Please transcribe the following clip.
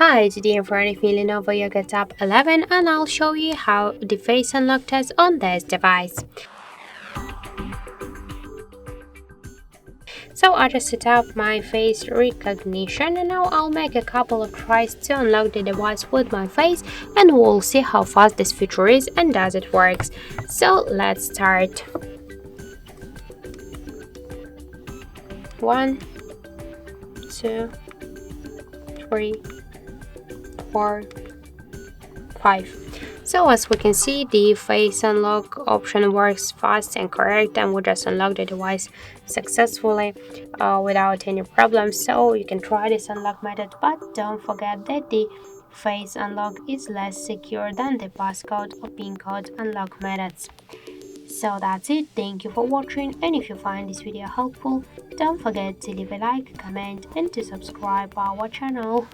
Hi, today I'm running LENOVO Yoga Tab 11 and I'll show you how the face unlock test on this device. So I just set up my face recognition and now I'll make a couple of tries to unlock the device with my face and we'll see how fast this feature is and does it works. So let's start. 1, 2, 3, 4, 5. So as we can see, the face unlock option works fast and correct, and we just unlock the device successfully without any problems. So you can try this unlock method, but don't forget that the face unlock is less secure than the passcode or pin code unlock methods. So that's it. Thank you for watching, and if you find this video helpful, don't forget to leave a like, comment and to subscribe our channel.